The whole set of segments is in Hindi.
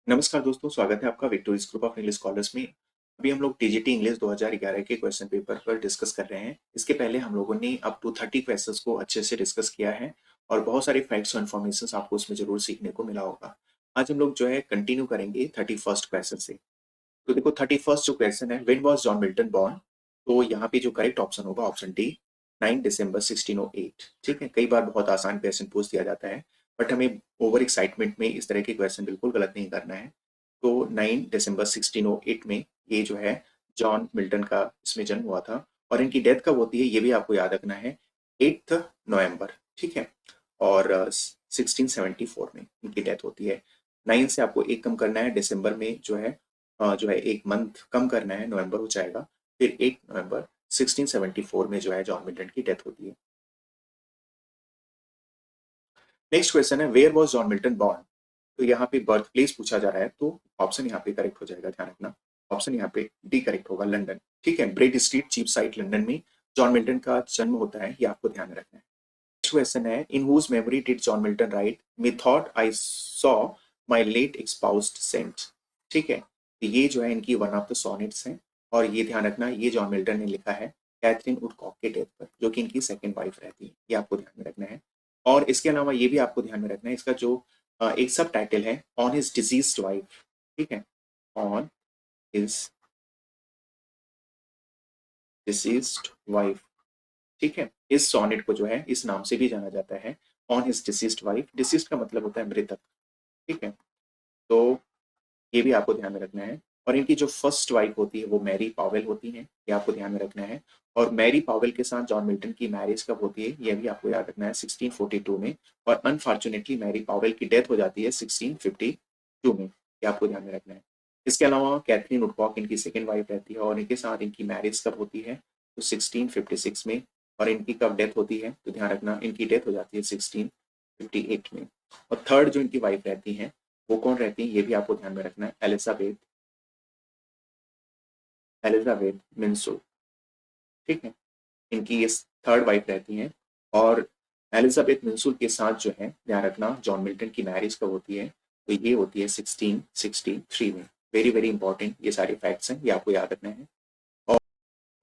नमस्कार दोस्तों, स्वागत है आपका victorious group of English scholars में। अभी हम लोग टीजीटी इंग्लिश 2011 के क्वेश्चन पेपर पर डिस्कस कर रहे हैं। इसके पहले हम लोगों ने अप टू 30 क्वेश्चंस को अच्छे से डिस्कस किया है और बहुत सारे फैक्ट्स और इन्फॉर्मेशन आपको उसमें जरूर सीखने को मिला होगा। आज हम लोग जो है कंटिन्यू करेंगे 31st क्वेश्चन से। तो देखो 31st जो क्वेश्चन है, when was John Milton born. तो यहाँ पे जो करेक्ट ऑप्शन होगा ऑप्शन डी, 9 दिसंबर 1608। ठीक है, कई बार बहुत आसान क्वेश्चन पूछ दिया जाता है, बट हमें ओवर एक्साइटमेंट में इस तरह के क्वेश्चन बिल्कुल गलत नहीं करना है। तो 9 दिसंबर 1608 में ये जो है जॉन मिल्टन का इसमें जन्म हुआ था। और इनकी डेथ कब होती है ये भी आपको याद रखना है, 8 नवंबर। ठीक है, और 1674 में इनकी डेथ होती है। 9 से आपको एक कम करना है, दिसंबर में जो है एक मंथ कम करना है, नवंबर हो जाएगा। फिर 8 नवंबर 1674 में जो है जॉन मिल्टन की डेथ होती है। नेक्स्ट क्वेश्चन है, where was John Milton born. तो यहाँ पे बर्थ प्लेस पूछा जा रहा है, तो ऑप्शन यहाँ पे करेक्ट हो जाएगा, ध्यान रखना। ऑप्शन यहाँ पे डी करेक्ट होगा, लंदन। ठीक है, Bread Street Cheapside London में जॉन मिल्टन का जन्म होता है, ये आपको ध्यान में रखना है। नेक्स्ट क्वेश्चन है, in whose memory did John Milton write methought I saw my late espoused saint. ठीक है, तो ये जो है इनकी वन ऑफ द सोनेट्स हैं। और ये ध्यान रखना, ये जॉन मिल्टन ने लिखा है कैथरीन वुडकॉक के डेथ पर, जो कि इनकी सेकंड वाइफ रहती है, ये आपको ध्यान में रखना है। और इसके अलावा ये भी आपको ध्यान में रखना है, इसका जो एक सब टाइटल है, ऑन हिज डिजीज्ड वाइफ। ठीक है, ऑन हिज डिसीज्ड वाइफ। ठीक है, इस सोनेट को जो है इस नाम से भी जाना जाता है, on his deceased wife. Deceased का मतलब होता है मृतक। ठीक है, तो ये भी आपको ध्यान में रखना है। और इनकी जो फर्स्ट वाइफ होती है वो मैरी पावेल होती है, ये आपको ध्यान में रखना है। और मैरी पावेल के साथ जॉन मिल्टन की मैरिज कब होती है ये भी आपको याद रखना है, 1642 में। और अनफॉर्चुनेटली मैरी पावेल की डेथ हो जाती है 1652 में, ये आपको ध्यान में रखना है। इसके अलावा कैथरीन वुडकॉक इनकी सेकेंड वाइफ रहती है, और इनके साथ इनकी मैरिज कब होती है, तो 1656 में। और इनकी कब डेथ होती है, तो ध्यान रखना, इनकी डेथ हो जाती है 1658 में। और थर्ड जो इनकी वाइफ रहती है वो कौन रहती है ये भी आपको ध्यान में रखना है, एलिजाबेथ, एलिजाबेथ मिंसो। ठीक है, इनकी ये थर्ड वाइफ रहती हैं। और एलिजाबेथ मिंसुल के साथ जो है ध्यान रखना, जॉन मिल्टन की मैरिज कब होती है, तो ये होती है 1663 में। वेरी वेरी इंपॉर्टेंट ये सारे फैक्ट्स हैं, ये आपको याद रखना है। और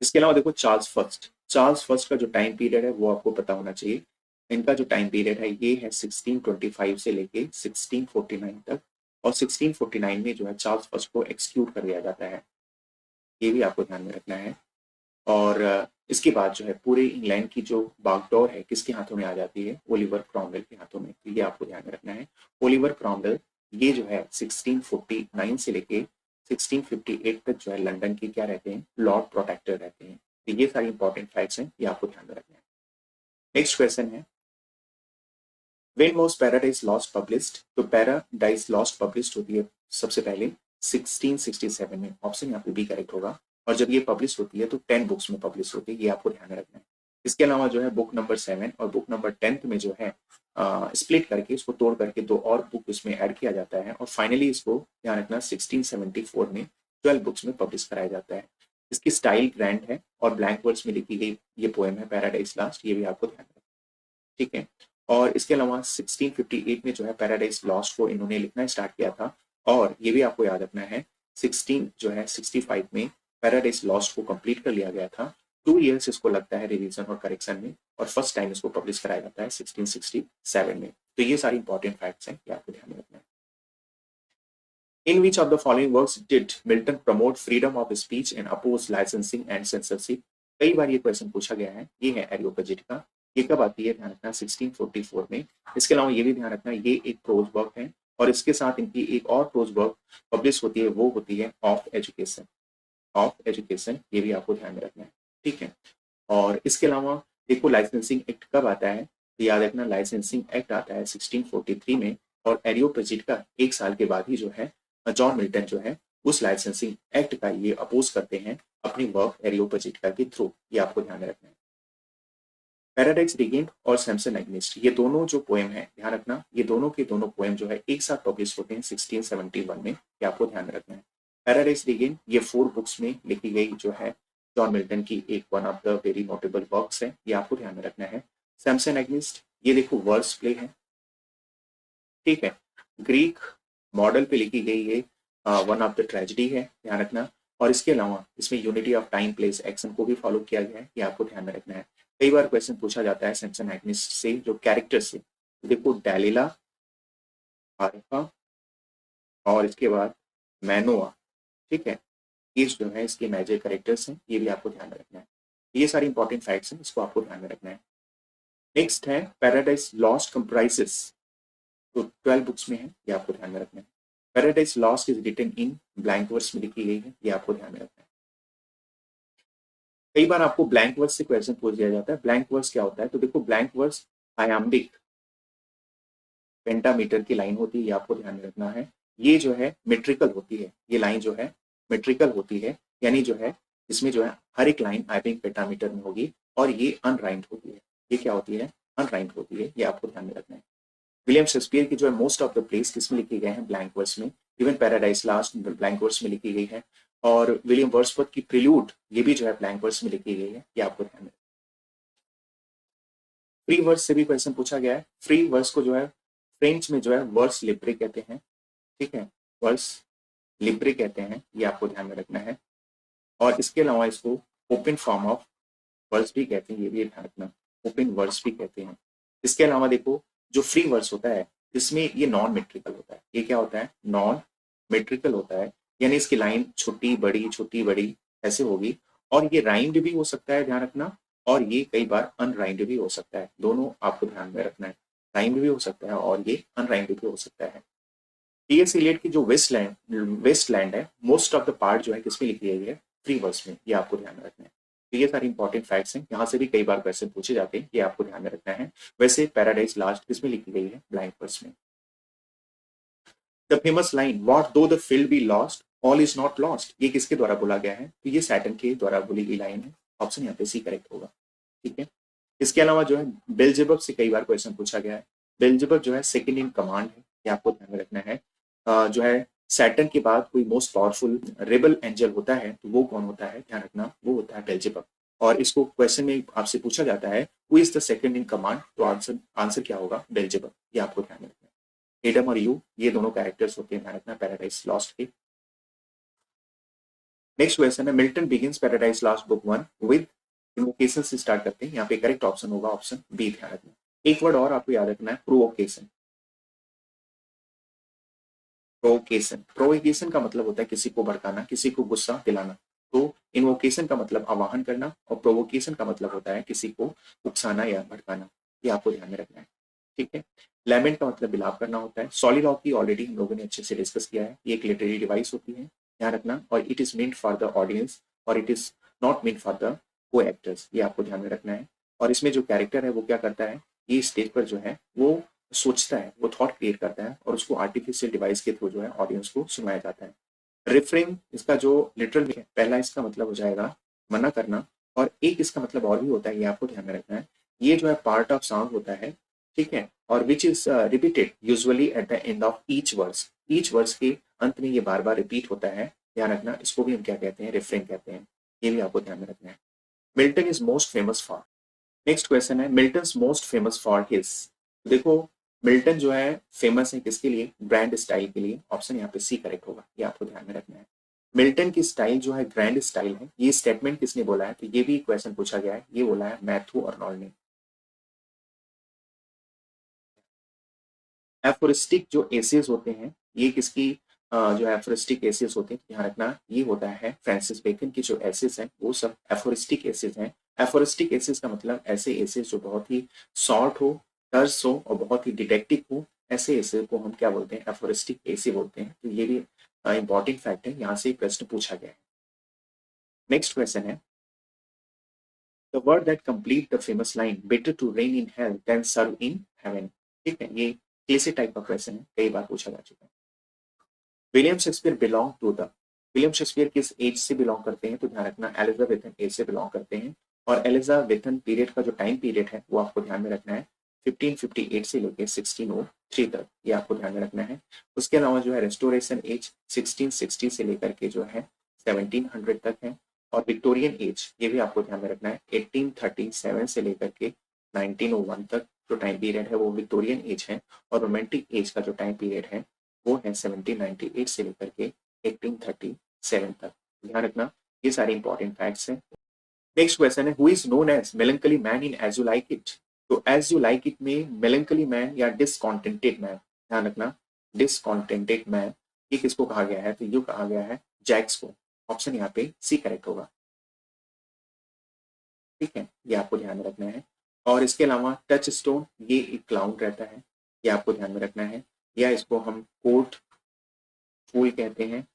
इसके अलावा देखो चार्ल्स फर्स्ट का जो टाइम पीरियड है वो आपको पता होना चाहिए। इनका जो टाइम पीरियड है ये है 1625 से लेके 1649 तक। और 1649 में जो है चार्ल्स फर्स्ट को एक्सक्यूट कर दिया जाता है, ये भी आपको ध्यान में रखना है। और इसके बाद जो है पूरे इंग्लैंड की जो बागडोर है किसके हाथों में आ जाती है, ओलिवर क्रॉमवेल के हाथों में, तो ये आपको ध्यान में रखना है। ओलिवर क्रॉमवेल ये जो है 1649 से लेके 1658 तक जो है लंदन के क्या रहते हैं, लॉर्ड प्रोटेक्टर रहते हैं। तो ये सारी इंपॉर्टेंट फैक्ट्स हैं, ये आपको ध्यान में रखना है। नेक्स्ट क्वेश्चन है, when was paradise lost published. तो पैराडाइज लॉस्ट पब्लिश्ड होती है सबसे पहले 1667 में, ऑप्शन यहाँ पे बी करेक्ट होगा। और जब ये पब्लिश होती है तो 10 बुक्स में पब्लिश होती है, ये आपको ध्यान में रखना है। इसके अलावा जो है बुक नंबर 7 और बुक नंबर 10 में जो है स्प्लिट करके इसको तोड़ करके दो और बुक इसमें ऐड किया जाता है, और फाइनली इसको ध्यान रखना 1674 में 12 बुक्स में पब्लिश कराया जाता है। इसकी स्टाइल ग्रैंड है और ब्लैंक वर्ड्स में लिखी गई ये पोएम है पैराडाइज लॉस्ट, ये भी आपको ध्यान रखना है। ठीक है, और इसके अलावा 1658 में जो है पैराडाइज लॉस्ट को इन्होंने लिखना स्टार्ट किया था। और ये भी आपको याद रखना है, 16 जो है 65 में पैराडाइज लॉस्ट को कंप्लीट कर लिया गया था। 2 इयर्स इसको लगता है रिवीजन और करेक्शन में, और फर्स्ट टाइम इसको पब्लिश कराया जाता है 1667 में। तो ये सारी इंपॉर्टेंट फैक्ट्स हैं, ये आपको ध्यान में रखना है। In which of the following works did Milton promote freedom of speech and oppose licensing and censorship? कई बार ये क्वेश्चन पूछा गया है, ये है एरियोपेजिट का। ये कब आती है, ध्यान रखना 1644 में। इसके अलावा ये भी ध्यान रखना ये एक प्रोज वर्क है, और इसके साथ इनकी एक और प्रोज वर्क पब्लिश होती है, वो होती है ऑफ एजुकेशन। ऑफ एजुकेशन, ये भी आपको ध्यान में रखना है। ठीक है, और इसके अलावा देखो लाइसेंसिंग एक्ट कब आता है, तो याद रखना लाइसेंसिंग एक्ट आता है 1643 में। और एरियोपेजिट का एक साल के बाद ही जो है जॉन मिल्टन जो है उस लाइसेंसिंग एक्ट का ये अपोज करते हैं अपनी वर्क एरियोपेजिटिका के थ्रू, ये आपको ध्यान में रखना है। पैराडाइज रिगेन्ड और सैमसन एग्निस्ट, ये दोनों जो पोएम है ध्यान रखना, ये दोनों के दोनों पोएम जो है एक साथ पब्लिश होते हैं 1671 में, ये आपको ध्यान में रखना है। पैराडाइज रिगेन्ड ये 4 बुक्स में लिखी गई जो है जॉन मिल्टन की एक one of the very notable works है, ये आपको ध्यान में रखना है। सैमसन एग्निस्ट ये देखो वर्स प्ले है। ठीक है, ग्रीक मॉडल पे लिखी गई ये वन ऑफ द ट्रेजेडी है, ध्यान रखना। और इसके अलावा इसमें unity of time place action को भी फॉलो किया गया है, ये आपको ध्यान में रखना है। कई बार क्वेश्चन पूछा जाता है सैमसन एग्निस से जो कैरेक्टर से, देखो डेलिला, आरिफा और इसके बाद मैनोआ, ठीक है, ये जो है इसके मेजर कैरेक्टर्स हैं, ये भी आपको ध्यान में रखना है। ये सारी इंपॉर्टेंट फैक्ट्स हैं, इसको आपको ध्यान में रखना है। नेक्स्ट है पैराडाइज लॉस्ट कंप्राइजेस, तो 12 बुक्स में है, ये आपको ध्यान में रखना है। Paradise lost is written in blank verse में लिखी गई है, ये आपको ध्यान में रखना है। कई बार आपको ब्लैंक वर्स से क्वेश्चन पूछ दिया जाता है। ब्लैंक वर्स क्या होता है, तो देखो ब्लैंक वर्स आयाम्बिक पेंटामीटर की लाइन होती है, ये आपको ध्यान में रखना है। ये जो है मेट्रिकल होती है, ये लाइन जो है मेट्रिकल होती है, यानी जो है इसमें जो है हर एक लाइन आयाम्बिक पेंटामीटर में होगी और ये अनराइम्ड होती है। ये क्या होती है, अनराइम्ड होती है, ये आपको ध्यान में रखना है। विलियम शेक्सपियर की जो है मोस्ट ऑफ द प्लेस किसमें लिखे गए हैं, ब्लैंक वर्स में। Even paradise lost blank verse में लिखी गई है, और विलियम वर्ड्सवर्थ की प्रिल्यूड ये भी जो है ब्लैंक वर्स में लिखी गई है, ये आपको ध्यान में। फ्री वर्स से भी क्वेश्चन पूछा गया है। फ्री वर्स को जो है फ्रेंच में जो है वर्स लिब्रे कहते हैं, ठीक है, वर्स लिब्रे कहते हैं, ये आपको ध्यान में रखना है। और इसके अलावा इसको ओपन फॉर्म ऑफ वर्स भी कहते हैं, ये भी ध्यान रखना, ओपन वर्स भी कहते हैं। इसके अलावा देखो जो फ्री वर्स होता है इसमें ये नॉन मेट्रिकल होता है। ये क्या होता है, नॉन मेट्रिकल होता है, यानी इसकी लाइन छोटी बड़ी ऐसे होगी, और ये राइम्ड भी हो सकता है, ध्यान रखना, और ये कई बार अनराइम्ड भी हो सकता है, दोनों आपको ध्यान में रखना है। राइम्ड भी हो सकता है और ये अनराइम्ड भी हो सकता है। टीएस इलियट की जो वेस्टलैंड है, मोस्ट ऑफ द पार्ट जो है किसमें लिखी गई है, फ्री वर्स में, ये आपको ध्यान में रखना है। तो ये सारी इंपॉर्टेंट फैक्ट्स हैं, यहाँ से भी कई बार क्वेश्चन पूछे जाते हैं, ये आपको ध्यान में रखना है। वैसे पैराडाइज लास्ट किसमें लिखी गई है, ब्लैंक वर्स में। द फेमस लाइन व्हाट दो the field be lost all is not lost, ये किसके द्वारा बोला गया है, तो ये सैटर्न के द्वारा बोली गई लाइन है। ऑप्शन यहाँ पे सी करेक्ट होगा, ठीक है। इसके अलावा जो है बेल्जेबब से कई बार क्वेश्चन पूछा गया है। बेल्जेबब जो है सेकंड इन कमांड है, ये आपको ध्यान में रखना है। जो है सैटर्न के बाद कोई मोस्ट पावरफुल रेबल एंजल होता है, तो वो कौन होता है, ध्यान रखना, वो होता है बेल्जेबब। और इसको क्वेश्चन में आपसे पूछा जाता है who is the second in command, तो आंसर क्या होगा, बेल्जेबब, ये आपको ध्यान में रखना है। एडम और यू ये दोनों कैरेक्टर्स होते हैं, ध्यान रखना, पैराडाइज लॉस्ट के। नेक्स्ट क्वेश्चन है Milton begins paradise lost book 1 with invocation से स्टार्ट करते हैं, यहाँ पे करेक्ट ऑप्शन होगा ऑप्शन बी, ध्यान रखना। एक वर्ड और आपको याद रखना है, प्रोवोकेशन। प्रोवोकेशन, प्रोवोकेशन का मतलब होता है किसी को भड़काना, किसी को गुस्सा दिलाना। तो इन्वोकेशन का मतलब आवाहन करना, और प्रोवोकेशन का मतलब होता है किसी को उकसाना या भड़काना, ये आपको ध्यान में रखना है, ठीक है। लैमेंट का मतलब विलाप करना होता है। सॉलिलॉक्यी ऑलरेडी हम लोगों ने अच्छे से डिस्कस किया है, ये एक लिटरेरी डिवाइस होती है, ध्यान रखना, और it is meant for the audience और it is not meant for the co-actors, ये आपको ध्यान में रखना है। और इसमें जो कैरेक्टर है वो क्या करता है, ये स्टेज पर जो है वो सोचता है, वो थॉट क्रिएट करता है, और उसको आर्टिफिशियल डिवाइस के थ्रू जो है ऑडियंस को सुनाया जाता है। रिफ्रेन इसका जो लिटरल है, पहला इसका मतलब हो जाएगा मना करना, और एक इसका मतलब और भी होता है, ये आपको ध्यान में रखना है। ये जो है पार्ट ऑफ साउंड होता है, ठीक है, और which is repeated usually at the end of each verse, each verse के अंत में ये बार बार रिपीट होता है, ध्यान रखना, इसको भी हम क्या कहते हैं, रिफ्रेन कहते हैं, ये भी आपको ध्यान में रखना है। Milton is most famous for, next question है Milton most famous for his, देखो मिल्टन जो है फेमस है किसके लिए, ब्रांड स्टाइल के लिए, ऑप्शन यहाँ पे सी करेक्ट होगा, ये आपको ध्यान में रखना है। मिल्टन की स्टाइल जो है ग्रैंड स्टाइल है, ये स्टेटमेंट किसने बोला है, तो ये भी क्वेश्चन पूछा गया है, ये बोला है मैथ्यू अर्नोल्ड ने। एफोरिस्टिक जो एसेस होते हैं, ये किसकी जो एफोरिस्टिक एसेस होते हैं, ध्यान रखना, ये होता है फ्रांसिस बेकन की जो एसेस हैं, वो सब एफोरिस्टिक एसेस हैं। एफोरिस्टिक एसेस का मतलब ऐसे एसेस जो बहुत ही शॉर्ट हो, टर्स हो और बहुत ही डिटेक्टिव हो, ऐसे एसे को हम क्या बोलते हैं, एफोरिस्टिक एसे बोलते हैं। तो ये भी इंपॉर्टेंट फैक्ट है, यहाँ से प्रश्न पूछा गया है। नेक्स्ट क्वेश्चन है the word that complete the famous line better to reign in hell than serve in heaven, ठीक है, ये कैसे टाइप का क्वेश्चन है, कई बार पूछा जा चुका है। William Shakespeare belong to the, William Shakespeare किस एज से बिलोंग करते हैं, तो ध्यान रखना एलिजाबेथन एज से बिलोंग करते हैं। और एलिजाबेथन पीरियड का जो टाइम पीरियड है वो आपको ध्यान में रखना है 1558 से लेकर 1603 तक, ये आपको ध्यान में रखना है। उसके अलावा जो है रेस्टोरेशन एज 1660 से लेकर के जो है 1700 तक है। और विक्टोरियन एज ये भी आपको ध्यान में रखना है 1837 से लेकर के 1901 तक जो टाइम पीरियड है वो विक्टोरियन एज है। और रोमांटिक एज का जो टाइम पीरियड है वो है 1798 से लेकर के 1837 तक। ध्यान रखना, ये सारे इंपॉर्टेंट फैक्ट्स हैं। नेक्स्ट क्वेश्चन है, who is known as melancholy man in as you like it? तो एज यू लाइक इट में मेलंकली मैन या डिसकॉन्टेंटेड मैन, ध्यान रखना, डिसकॉन्टेंटेड मैन ये किसको कहा गया है? तो यू कहा गया है जैक्स को। ऑप्शन यहाँ पे सी करेक्ट होगा। ठीक है, ये आपको ध्यान में रखना है। और इसके अलावा टच स्टोन, ये एक क्लाउन रहता है, ये आपको ध्यान में रखना है, या इसको हम कोट फूल कहते हैं।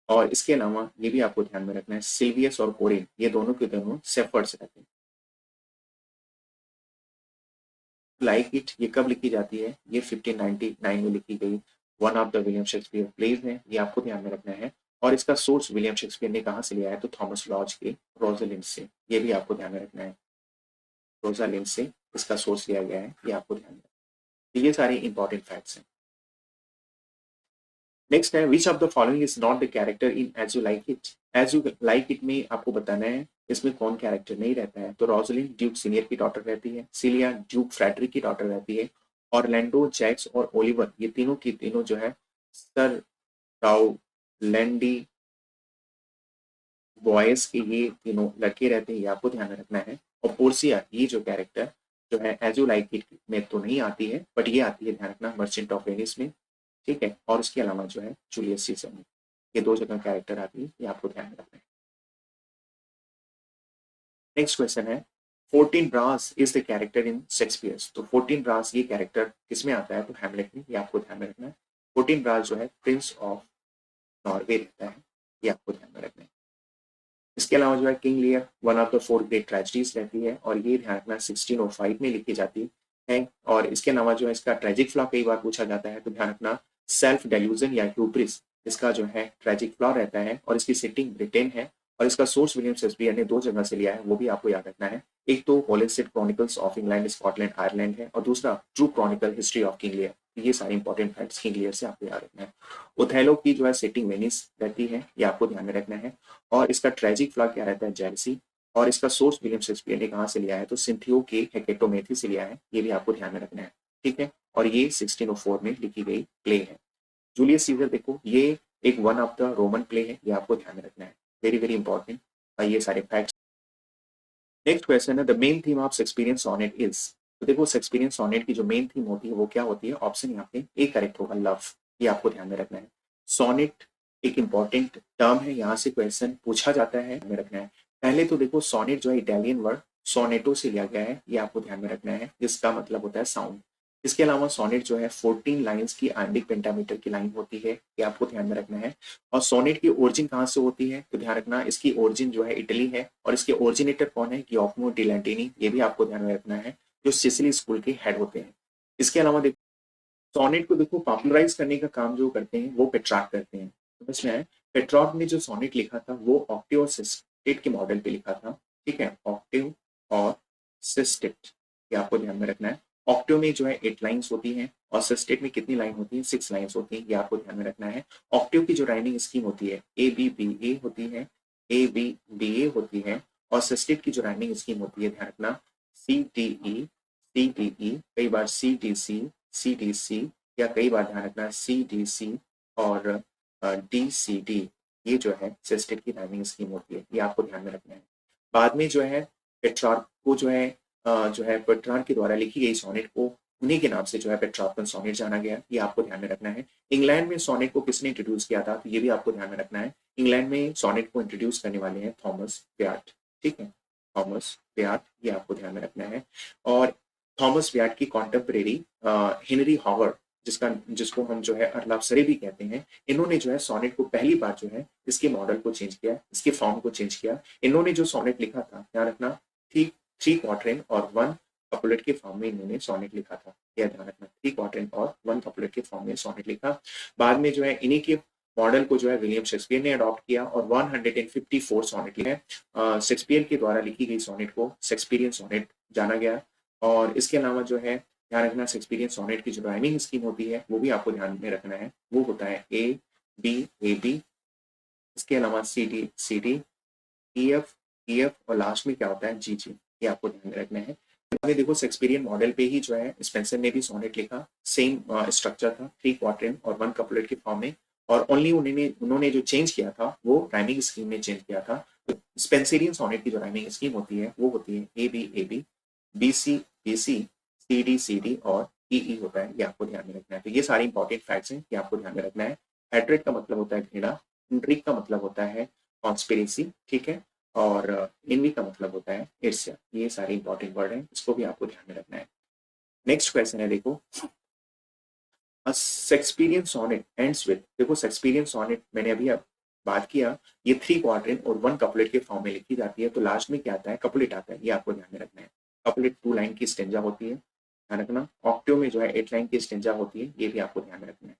और इसके अलावा ये भी आपको ध्यान में रखना है, सिल्वियस और कोरिन ये दोनों के दोनों सेफर्ड्स रहते हैं। लाइक इट ये कब लिखी जाती है? ये 1599 में लिखी गई one of the William Shakespeare plays है, ये आपको ध्यान में रखना है। और इसका सोर्स विलियम शेक्सपियर ने कहाँ से लिया है? तो थॉमस लॉज के रोजालिंड से, ये भी आपको ध्यान में रखना है। रोजालिंड से इसका सोर्स लिया गया है, ये आपको ध्यान में रखना है। ये सारे इंपॉर्टेंट फैक्ट्स हैं। नेक्स्ट है, which of the following is not the character in as you like it? As you like it में आपको बताना है इसमें कौन कैरेक्टर नहीं रहता है। तो रोजलिन ड्यूक सीनियर की डॉटर रहती है, सिलिया ड्यूक फ्रेडरिक की डॉटर रहती है, ऑरलैंडो, जैक्स और ओलिवर ये तीनों की तीनों जो है सर राउलैंडी बॉयज के ये तीनों लड़के रहते हैं, ये आपको ध्यान में रखना है। और पोर्सिया ये जो कैरेक्टर जो है एज यू लाइक इट में तो नहीं आती है, बट ये आती है, ध्यान रखना, मर्चेंट ऑफ वेनिस में। ठीक है, और उसके अलावा जो है जूलियस सीजर में, ये दो जगह कैरेक्टर आती है, ये आपको ध्यान में रखना है। नेक्स्ट क्वेश्चन है, 14 brass is the character in Shakespeare's? तो 14 ब्रास ये कैरेक्टर किसमें आता है? तो हैमलेट में, ये आपको ध्यान में रखना है। 14 ब्रास जो है प्रिंस ऑफ नॉर्वे रहता है, ये आपको ध्यान में रखना है। इसके अलावा जो है King Lear one of the four great tragedies रहती है, और ये ध्यान रखना 1605 में लिखी जाती है। और इसके अलावा जो है इसका ट्रेजिक फ्लॉ कई बार पूछा जाता है, तो ध्यान रखना सेल्फ डेल्यूजन या ह्यूब्रिस इसका जो है ट्रेजिक फ्लॉ रहता है, और इसकी सेटिंग ब्रिटेन है, और इसका सोर्स विलियम शेक्सपियर ने दो जगह से लिया है, वो भी आपको याद रखना है। एक तो holistic chronicles of England Scotland Ireland है, और दूसरा true Chronicle history of King Lear. ये सारे इंपॉर्टेंट फैक्ट्स किंग लियर से आपको याद रखना है। ओथेलो की जो है सेटिंग वेनिस रहती है, ये आपको ध्यान में रखना है। और इसका ट्रेजिक फ्लॉ क्या रहता है? जेलसी। और इसका सोर्स विलियम शेक्सपियर ने कहाँ से लिया है? तो सिंथियो के हेकेटोमेथी से लिया है, ये भी आपको ध्यान में रखना है। ठीक है, और ये 1604 में लिखी गई प्ले है। जूलियस सीजर देखो, ये एक one of the Roman play है, ये आपको ध्यान में रखना है, वेरी वेरी इंपॉर्टेंट। ये सारे फैक्ट्स। नेक्स्ट क्वेश्चन है, the main theme of Shakespearean sonnet is? तो देखो शेक्सपियरियन सोनेट की जो मेन थीम होती है वो क्या होती है? ऑप्शन यहाँ पे ए करेक्ट होगा, लव, ये आपको ध्यान में रखना है। सोनेट एक इंपॉर्टेंट टर्म है, यहाँ से क्वेश्चन पूछा जाता है, में रखना है। पहले तो देखो सोनेट जो है इटालियन वर्ड सोनेटो से लिया गया है, ये आपको ध्यान में रखना है, जिसका मतलब होता है साउंड। इसके अलावा सोनेट जो है 14 लाइंस की आइम्बिक पेंटामीटर की लाइन होती है, ये आपको ध्यान में रखना है। और सोनेट की ओरिजिन कहाँ से होती है? तो ध्यान रखना इसकी ओरिजिन जो है इटली है, और इसके ओरिजिनेटर कौन है? गियोफमो डी लैंटिनी, ये भी आपको ध्यान में रखना है, जो सिसिली स्कूल के हेड होते हैं। इसके अलावा देखो सोनेट को देखो पॉपुलराइज करने का काम जो करते हैं वो पेट्रार्क करते हैं। समझ में आया? पेट्रार्क ने जो सोनेट लिखा था वो ऑक्टेव और सिस्टेट के मॉडल पे लिखा था। ठीक है, ऑक्टेव और सिस्टेट, ये आपको ध्यान में रखना है। ऑक्टेव में जो है 8 लाइंस होती हैं, और सिस्टेट में कितनी लाइन होती है? 6 लाइंस होती हैं, ये आपको ध्यान में रखना है। ऑक्टेव की जो राइमिंग स्कीम होती है ABBA होती है, ABBA होती है। और सिस्टेट की जो राइमिंग स्कीम होती है, ध्यान रखना CTE, कई बार CTC, या कई बार ध्यान रखना CDC और DCD, ये जो है सिस्टेट की राइमिंग स्कीम होती है, ये आपको ध्यान में रखना है। बाद में जो है पेट्रार्क को जो है पेट्रार्क के द्वारा लिखी गई सोनेट को उन्हीं के नाम से जो है पेट्रार्कन सोनेट जाना गया, ये आपको ध्यान में रखना है। इंग्लैंड में सोनेट को किसने इंट्रोड्यूस किया था? तो ये भी आपको ध्यान में रखना है। इंग्लैंड में सोनेट को इंट्रोड्यूस करने वाले हैं थॉमस व्याट। ठीक है, थॉमस व्याट, ये आपको ध्यान में रखना है। और थॉमस व्याट की कॉन्टेम्परेरी हेनरी हॉवर्ड, जिसको हम जो है अर्लापसरे भी कहते हैं, इन्होंने जो है सोनेट को पहली बार जो है इसके मॉडल को चेंज किया, इसके फॉर्म को चेंज किया। इन्होंने जो सोनेट लिखा था, ध्यान रखना, थ्री क्वार्टरन और 1 कपलेट के फॉर्म में इन्होंने सोनेट लिखा था, यह ध्यान रखना, 3 क्वार्टरन और 1 कपलेट के फॉर्म में सोनेट लिखा। बाद में जो है इन्हीं के मॉडल को जो है विलियम शेक्सपियर ने अडॉप्ट किया और 154 सोनेट लिखे। शेक्सपियर के द्वारा लिखी गई सोनेट को शेक्सपियरियन सोनेट जाना गया। और इसके अलावा जो है ध्यान रखना शेक्सपियरियन सोनेट की जो राइमिंग स्कीम होती है वो भी आपको ध्यान में रखना है, वो होता है A B इसके अलावा CD, EF और लास्ट में क्या होता है GG, ये आपको ध्यान में रखना है। में देखो शेक्सपियरियन मॉडल पे ही जो है स्पेंसर ने भी सोनेट लिखा, सेम स्ट्रक्चर था, 3 क्वार्टेट और 1 कपलेट के फॉर्म में, और ओनली उन्होंने जो चेंज किया था वो राइमिंग स्कीम में चेंज किया था। तो स्पेंसरियन सोनेट की जो राइमिंग स्कीम होती है वो होती है A B C C D और ई होता है, ये आपको ध्यान में रखना है। तो ये सारे इंपॉर्टेंट फैक्ट्स हैं, ये आपको ध्यान में रखना है। हेट्रेट का मतलब होता है घृणा, इंट्रिग का मतलब होता है कॉन्स्पिरेसी, ठीक है, और इनवी का मतलब होता है ईर्ष्या। ये सारे इंपॉर्टेंट वर्ड हैं, इसको भी आपको ध्यान में रखना है। नेक्स्ट क्वेश्चन है, देखो शेक्सपियरियन सोनेट एंड्स विद, देखो शेक्सपियरियन सोनेट मैंने अभी बात किया, ये 3 क्वाड्रेंट और 1 कपलेट के फॉर्म में लिखी जाती है। तो लास्ट में क्या आता है, कपलेट आता है, ये आपको ध्यान में रखना है। कपलेट 2 लाइन की स्टेंजा होती है, ध्यान रखना। ऑक्टेव में जो है 8 लाइन की स्टेंजा होती है, ये भी आपको ध्यान में रखना है।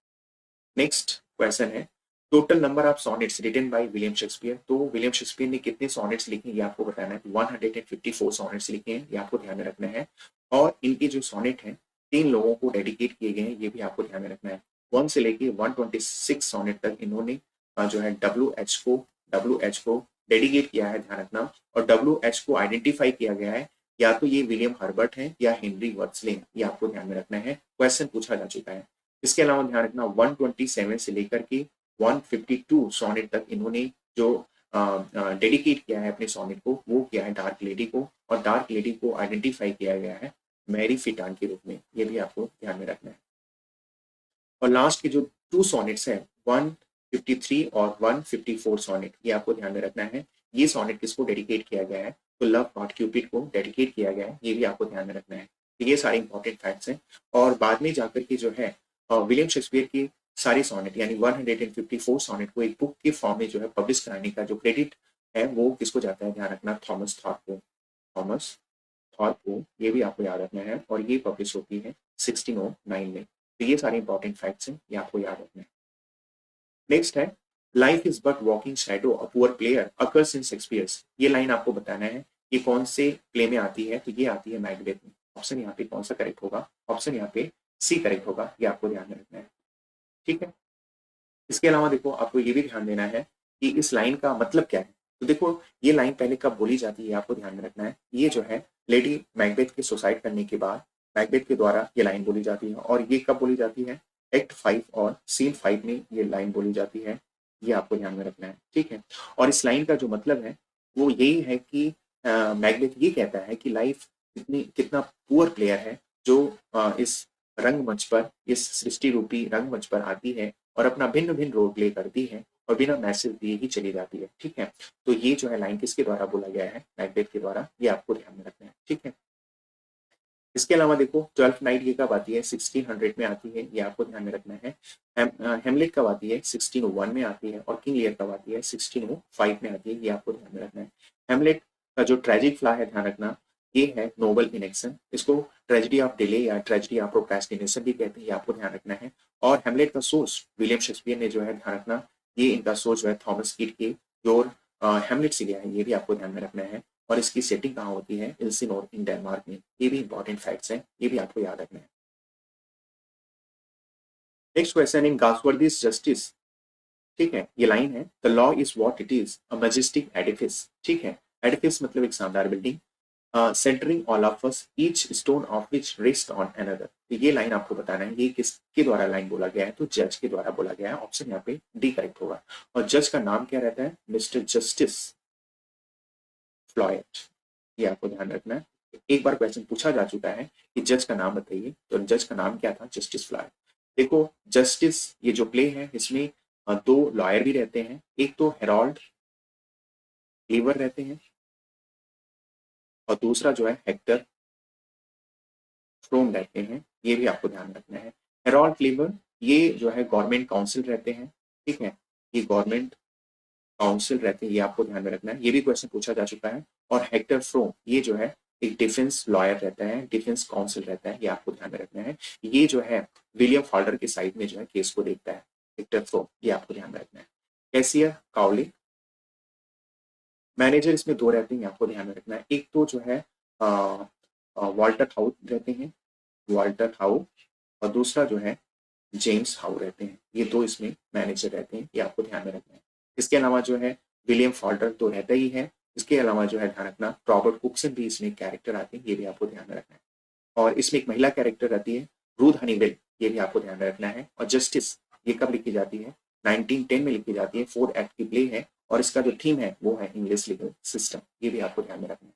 नेक्स्ट क्वेश्चन है, total number of sonnets written by William Shakespeare. तो विलियम शेक्सपियर ने कितने सॉनेट्स लिखे ये आपको बताना है। 154 सॉनेट्स लिखे हैं, ये आपको ध्यान में रखना है। और इनके जो सॉनेट हैं 3 लोगों को डेडिकेट किए गए हैं, ये भी आपको ध्यान में रखना है। 1 से लेके 126 सॉनेट तक इन्होंने जो है डब्ल्यू एच को डेडिकेट किया है, ध्यान रखना। और डब्ल्यू एच को आइडेंटिफाई किया गया है, या तो ये विलियम हर्बर्ट है या हेनरी वर्ड्सले, ये आपको ध्यान में रखना है, क्वेश्चन पूछा जा चुका है। इसके अलावा ध्यान रखना 127 से लेकर के 152 सोनेट तक इन्होंने जो डेडिकेट किया है अपने सोनेट को, वो किया है डार्क लेडी को, और डार्क लेडी को आइडेंटिफाई किया गया है मैरी फिटान के रूप में, ये भी आपको ध्यान में रखना है। और लास्ट के जो 2 सोनेट्स है 153 और 154 सोनेट, ये आपको ध्यान में रखना है। ये सोनेट किसको डेडिकेट किया गया है, तो लव गॉड क्यूपिड को डेडिकेट किया गया है, ये भी आपको ध्यान में रखना है। तो ये सारे इंपॉर्टेंट फैक्ट्स हैं। और बाद में जाकर के जो है विलियम शेक्सपियर की सारी सोनेट यानी 154 सोनेट को एक बुक के फॉर्म में जो है पब्लिश कराने का जो क्रेडिट है वो किसको जाता है, ध्यान रखना, थॉमस थॉर्प को। थॉमस थॉर्प को, ये भी आपको याद रखना है। और ये पब्लिश होती है 1609 में। तो ये सारे इंपॉर्टेंट फैक्ट्स हैं, ये आपको याद रखना है। नेक्स्ट है, life is but walking shadow a poor player occurs in Shakespeare's. ये लाइन आपको बताना है ये कौन से प्ले में आती है, तो ये आती है मैकबेथ में। ऑप्शन यहाँ पे कौन सा करेक्ट होगा, ऑप्शन यहाँ पे सी करेक्ट होगा, ये आपको ध्यान में रखना है, ठीक है। इसके अलावा देखो आपको ये भी ध्यान देना है कि इस लाइन का मतलब क्या है। तो देखो ये लाइन पहले कब बोली जाती है आपको ध्यान में रखना है। ये जो है लेडी मैकबेथ के सुसाइड करने के बाद मैकबेथ के द्वारा ये लाइन बोली जाती है। और ये कब बोली जाती है, एक्ट 5 और सीन 5 में ये लाइन बोली जाती है, ये आपको ध्यान में रखना है, ठीक है। और इस लाइन का जो मतलब है वो यही है कि मैकबेथ ये कहता है कि लाइफ कितना पुअर प्लेयर है जो इस रंगमंच पर, इस सृष्टि रूपी रंगमंच पर आती है और अपना भिन्न भिन्न रोल प्ले करती है और बिना मैसेज दिए ही चली जाती है, ठीक है। तो ये जो है लाइन किसके द्वारा बोला गया है, मैकबेथ के द्वारा, ये आपको ध्यान में रखना है, ठीक है। इसके अलावा देखो 12th नाइट ये कब आती है, 1600 में आती है, ये आपको ध्यान में रखना है। हेमलेट कब आती है, 1601 में आती है। और किंग लियर कब आती है, 1605 में आती है, ये आपको ध्यान में रखना है। हेमलेट का जो ट्रेजिक फ्लॉ है, ध्यान रखना, ये है नोबल इनेक्शन। इसको ट्रेजेडी ऑफ डिले या ट्रेजेडी ऑफ प्रोक्रेस्टिनेशन भी कहते हैं, ये आपको ध्यान रखना है। और हेमलेट का सोर्स विलियम शेक्सपियर ने जो है, ध्यान रखना, ये इनका सोर्स जो है थॉमस कीट के जो हेमलेट से लिया है, ये भी आपको ध्यान में रखना है। और इसकी सेटिंग कहाँ होती है, एल्सिनोर इन डेनमार्क में। ये भी इंपॉर्टेंट फैक्ट्स हैं, ये भी आपको याद रखना है। Next question, in Galsworthy's Justice, ठीक है, ये लाइन है, the law is what it is, a majestic edifice, ठीक है। एडिफिस मतलब एक शानदार building, centering all of us, each stone of which rest on another. तो ये लाइन आपको बताना है, ये किसके द्वारा लाइन बोला गया है, तो जज के द्वारा बोला गया है। ऑप्शन यहाँ पे डी करेक्ट होगा। और जज का नाम क्या रहता है, मिस्टर जस्टिस फ्लॉयड, ये आपको ध्यान रखना है। एक बार क्वेश्चन पूछा जा चुका है कि जज का नाम बताइए, तो जज का नाम क्या था, जस्टिस फ्लॉयड। देखो जस्टिस ये जो प्ले है इसमें 2 लॉयर भी रहते हैं, एक तो हेरोल्ड क्लीवर रहते हैं और दूसरा जो है हेक्टर फ्रोम रहते हैं, ये भी आपको ध्यान रखना है। हेरोल्ड क्लीवर ये जो है गवर्नमेंट काउंसिल रहते हैं, ठीक है, ये गवर्नमेंट काउंसिल रहते हैं, ये आपको ध्यान में रखना है, ये भी क्वेश्चन पूछा जा चुका है। और हेक्टर फ्रोम ये जो है एक डिफेंस लॉयर रहता है, डिफेंस काउंसिल रहता है, ये आपको ध्यान में रखना है। ये जो है विलियम फॉल्डर के साइड में जो है केस को देखता है, हेक्टर फ्रोम, ये आपको ध्यान में रखना है। कैसियर काउले मैनेजर इसमें 2 रहते हैं, आपको ध्यान में रखना है। एक तो जो है वॉल्टर हाउ रहते हैं, वॉल्टर हाउ, और दूसरा जो है जेम्स हाउ रहते हैं, ये 2 इसमें मैनेजर रहते हैं, ये आपको ध्यान में रखना है। इसके अलावा जो है विलियम फॉल्टर तो रहता ही है, इसके अलावा जो है ध्यान रखना रॉबर्ट कुकसन भी इसमें कैरेक्टर आते हैं, ये भी आपको ध्यान में रखना है। और इसमें एक महिला कैरेक्टर रहती है रूथ हनीवेल, ये भी आपको ध्यान में रखना है। और जस्टिस ये कब लिखी जाती है? 1910 में लिखी जाती है। 4 एक्ट की प्ले है और इसका जो थीम है वो है इंग्लिश लीगल सिस्टम, ये भी आपको ध्यान में रखना है।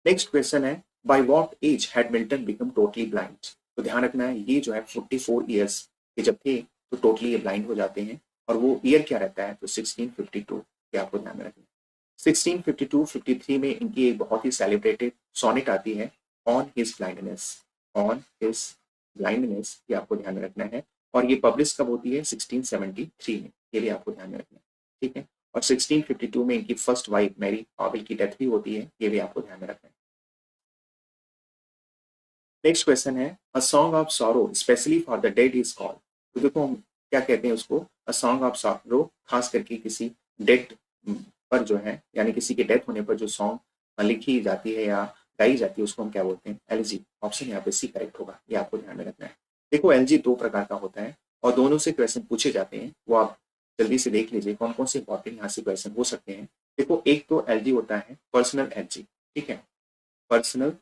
नेक्स्ट क्वेश्चन है by what age had Milton become totally blind? तो ध्यान रखना है ये जो है 44 ईयर्स के जब थे तो टोटली ये ब्लाइंड हो जाते हैं। और वो ईयर क्या रहता है? तो 1652, ये आपको ध्यान में रखना है। 1652-53 में इनकी एक बहुत ही सेलिब्रेटेड सोनेट आती है on his blindness, on his blindness, ये आपको ध्यान में रखना है। और ये पब्लिश कब होती है? 1673 में, ये भी आपको ध्यान में रखना है, ठीक है। और 1652 में इनकी फर्स्ट वाइफ मैरी पॉवेल की डेथ भी होती है, ये भी आपको ध्यान में रखना है। नेक्स्ट क्वेश्चन है a song of sorrow specially for the dead is called. तो देखो हम क्या कहते हैं उसको, अ सॉन्ग ऑफ सॉरो, खास करके किसी डेड पर जो है यानी किसी के डेथ होने पर जो सॉन्ग लिखी जाती है या गाई जाती है उसको हम क्या बोलते हैं? एलजी। ऑप्शन यहाँ पे सी करेक्ट होगा, ये आपको ध्यान में रखना है। देखो एलजी दो प्रकार का होता है और दोनों से क्वेश्चन पूछे जाते हैं, वो आप जल्दी से देख लीजिए कौन कौन से इंपॉर्टेंट यहाँ से क्वेश्चन हो सकते हैं। देखो एक तो एलजी होता है पर्सनल एलजी, ठीक है। पर्सनल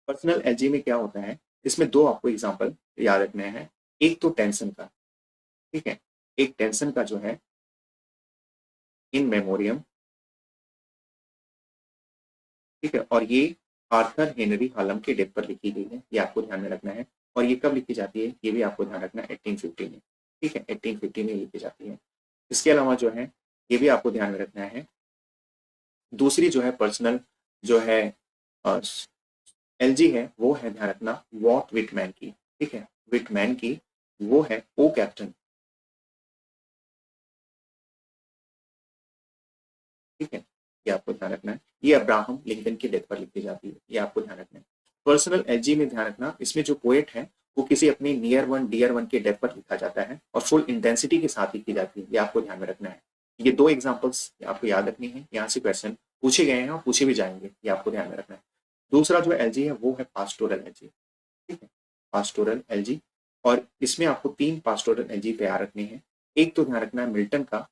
पर्सनल एलजी में क्या होता है? इसमें दो आपको एग्जांपल याद रखने हैं। एक तो टेंशन का, ठीक है, एक टेंशन का जो है इन मेमोरियम, ठीक है। और ये आर्थर हेनरी हालम के डेथ पर लिखी गई है, ये आपको ध्यान में रखना है। और ये कब लिखी जाती है? ये भी आपको ध्यान रखना है 1850 में, ठीक है, 1850 में लिखी जाती है। इसके अलावा जो है ये भी आपको ध्यान में रखना है, दूसरी जो है पर्सनल जो है एलजी है वो है ध्यान रखना वॉट विटमैन की, ठीक है, विटमैन की, वो है ओ कैप्टन, ठीक है, ये आपको ध्यान रखना है। ये अब्राहम लिंकन की डेथ पर लिखी जाती है, ये आपको ध्यान रखना है। पर्सनल एलजी में ध्यान रखना इसमें जो पोएट है वो किसी अपने नियर वन डियर वन के डेथ पर लिखा जाता है और फुल इंटेंसिटी के साथ लिखी जाती है, ये आपको ध्यान में रखना है। ये दो एग्जाम्पल्स आपको याद रखनी है, यहाँ से क्वेश्चन पूछे गए हैं और पूछे भी जाएंगे, ये आपको ध्यान में रखना है। दूसरा जो एलजी है वो है पास्टोरल एलजी, ठीक है, पास्टोरल एलजी। और इसमें आपको तीन पास्टोरल एलजी तैयार रखने हैं। एक तो ध्यान रखना है मिल्टन का,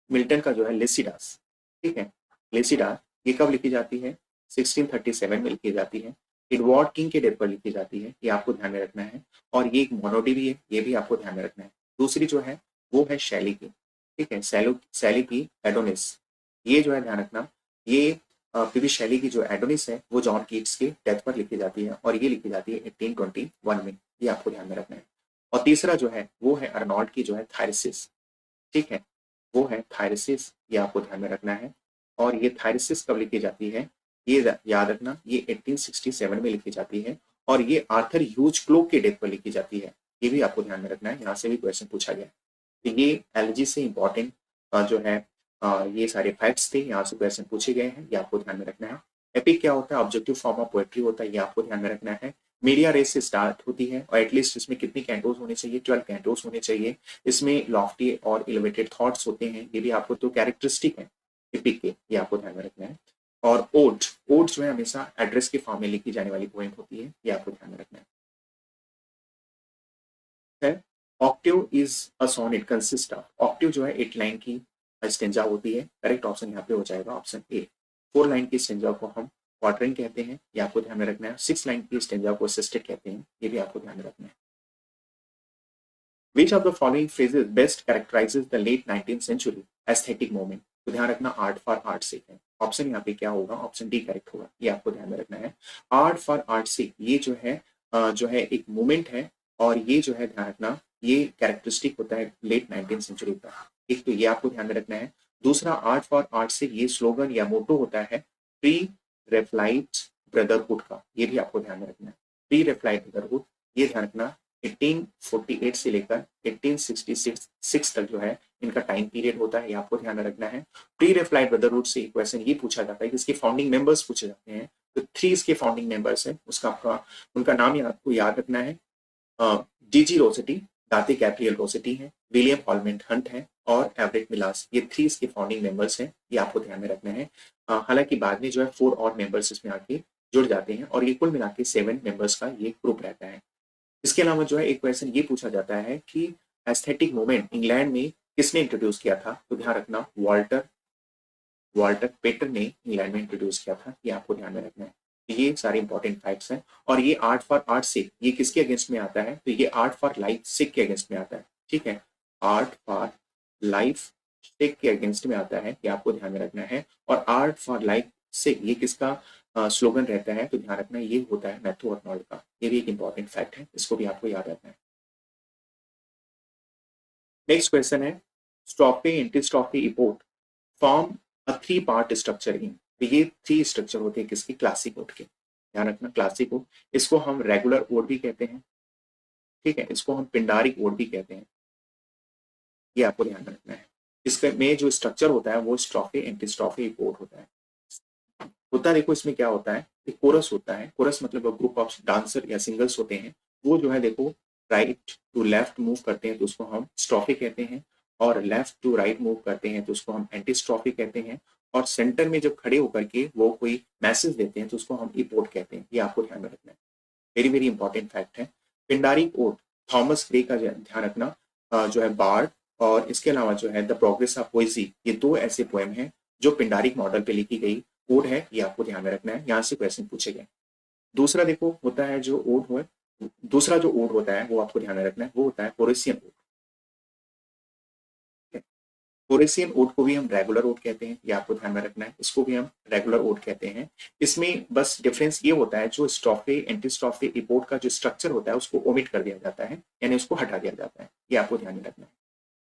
मिल्टन का जो है लेसिडास, ठीक है, लेसिडास, ये कब लिखी जाती है? 1637 में लिखी जाती है। एडवर्ड किंग के डेथ पर लिखी जाती है, ये आपको ध्यान में रखना है। और ये एक मोनोडी भी है, ये भी आपको ध्यान में रखना है। दूसरी जो है वो है शैली की, ठीक है, शैली की एडोनिस, ये जो है ध्यान रखना, ये पीवी शैली की जो एडोनिस है वो जॉन कीट्स के डेथ पर लिखी जाती है और ये लिखी जाती है 1821 में, ये आपको ध्यान में रखना है। और तीसरा जो है वो है अर्नॉल्ड की जो है थायरसिस, ठीक है, वो है थायरसिस, ये आपको ध्यान में रखना है। और ये थायरसिस कब लिखी जाती है? ये याद रखना, ये 1867 में लिखी जाती है और ये आर्थर ह्यूज क्लोक के डेथ पर लिखी जाती है, ये भी आपको ध्यान में रखना है, यहाँ से भी क्वेश्चन पूछा गया। तो ये एलजी से इंपॉर्टेंट जो है ये सारे फैक्ट्स थे, यहाँ से क्वेश्चन पूछे गए हैं, ये आपको ध्यान में रखना है। एपिक क्या होता है? ऑब्जेक्टिव फॉर्म ऑफ पोएट्री होता है, ये आपको ध्यान में रखना है। मीडिया रेस से स्टार्ट होती है और एटलीस्ट इसमें कितनी कैंटोज होने चाहिए? 12 कैंटोज होने चाहिए। इसमें लॉफ्टी और एलिवेटेड थॉट्स होते हैं, ये भी आपको तो कैरेक्टरिस्टिक है एपिक के, ये आपको ध्यान में रखना है। और ओड, ओड जो है हमेशा एड्रेस के फॉर्म में लिखी जाने वाली पोएम होती है, ये आपको ध्यान में रखना है। Octave is a sonnet consist of, octave जो है 8 लाइन की स्टेंजा होती है, करेक्ट ऑप्शन यहाँ पे हो जाएगा ऑप्शन ए। 4 लाइन की स्टेंजा को हम क्वार्टरिंग कहते हैं, ये आपको ध्यान में रखना है। 6 लाइन की स्टेंजा को सिस्टेट कहते हैं, ये भी आपको ध्यान में रखना है। Which of the following phrases best characterizes the late 19th century aesthetic movement? तो ध्यान रखना आर्ट फॉर आर्ट सेक है, ऑप्शन यहाँ पे क्या होगा? ऑप्शन डी करेक्ट होगा, ये आपको ध्यान में रखना है। आर्ट फॉर आर्ट सेक ये जो है एक मूवमेंट है और ये जो है ध्यान रखना ये कैरेक्टरिस्टिक होता है लेट 19th सेंचुरी का। एक तो ये आपको ध्यान में रखना है। दूसरा आर्ट फॉर आर्ट सेक ये स्लोगन या मोटो होता है प्री रेफलाइट ब्रदरहुड का, ये भी आपको ध्यान में रखना है। प्री रेफलाइट ब्रदरहुड, ये ध्यान रखना 1848 से लेकर 1866 तक जो है इनका टाइम पीरियड होता है, ये आपको ध्यान में रखना है। प्री रेफलाइट ब्रदरहुड से क्वेश्चन ये पूछा जाता है कि इसके फाउंडिंग मेंबर्स पूछे जाते हैं, तो 3 इसके फाउंडिंग मेंबर्स हैं, उसका आपका उनका नाम आपको याद रखना है। जीजी रोसेटी, दाते गैब्रियल रोसेटी है, विलियम हॉलमेंट हंट है और एवरेट मिलास, ये 3 इसके फाउंडिंग मेंबर्स हैं, ये आपको ध्यान में रखना है। हालांकि बाद में जो है 4 और मेंबर्स इसमें आके जुड़ जाते हैं और ये कुल मिला के 7 मेंबर्स का ये ग्रुप रहता है। इसके अलावा जो है एक क्वेश्चन ये पूछा जाता है कि एस्थेटिक मूवमेंट इंग्लैंड में किसने इंट्रोड्यूस किया था? तो ध्यान रखना वॉल्टर वॉल्टर पेटर ने इंग्लैंड में इंट्रोड्यूस किया था, ये आपको ध्यान में रखना है। तो ये सारे इंपॉर्टेंट फैक्ट्स हैं। और ये आर्ट फॉर आर्ट से ये किसके अगेंस्ट में आता है? तो ये आर्ट फॉर लाइफ सिक के अगेंस्ट में आता है। ठीक है, आर्ट फॉर लाइफ सिक के अगेंस्ट में आता है, ये आपको ध्यान में रखना है। और आर्ट फॉर लाइफ सिक ये किसका स्लोगन रहता है? तो ध्यान रखना ये होता है मैथ्यू अर्नोल्ड का। ये भी एक इंपॉर्टेंट फैक्ट है, इसको भी आपको याद रखना है। नेक्स्ट क्वेश्चन है, strophe antistrophe epode form a three part structure in. तो ये थ्री स्ट्रक्चर होते हैं किसके? क्लासिक ओड के। ध्यान रखना क्लासिक ओड, इसको हम रेगुलर ओड भी कहते हैं। ठीक है, इसको हम पिंडारिक ओड भी कहते हैं, ये आपको ध्यान में रखना है। इसके में जो स्ट्रक्चर होता है वो स्ट्रॉफी एंटीस्ट्रॉफी इपोर्ट होता है। होता देखो इसमें क्या होता है, एक कोरस होता है। कोरस मतलब ग्रुप ऑफ डांसर या सिंगर्स होते हैं, वो जो है देखो राइट टू लेफ्ट मूव करते हैं तो उसको हम स्ट्रॉफी कहते हैं, और लेफ्ट टू राइट मूव करते हैं तो उसको हम एंटी स्ट्रॉफी कहते हैं, और सेंटर में जब खड़े होकर के वो कोई मैसेज देते हैं तो उसको हम इपोर्ट कहते हैं। ये आपको ध्यान में रखना है, वेरी वेरी इंपॉर्टेंट फैक्ट है। पिंडारिक ओड थॉमस ग्रे का ध्यान रखना, जो है बार्ड, और इसके अलावा जो है द प्रोग्रेस ऑफ पोएजी, ये दो ऐसे पोएम हैं जो पिंडारिक मॉडल पे लिखी गई ओड है, ये आपको ध्यान में रखना है, यहाँ से क्वेश्चन पूछे गए। दूसरा देखो होता है जो ओड हो, दूसरा जो ओड होता है वो आपको ध्यान में रखना है, वो होता है होरेसियन ओड। होरेसियन ओड को भी हम रेगुलर ओड कहते हैं, ये आपको ध्यान में रखना है, इसको भी हम रेगुलर ओड कहते हैं। इसमें बस डिफरेंस ये होता है, जो स्ट्रॉफी एंटी स्ट्रॉफी इपोर्ट का जो स्ट्रक्चर होता है उसको ओमिट कर दिया जाता है, यानी उसको हटा दिया जाता है, ये आपको ध्यान में रखना है।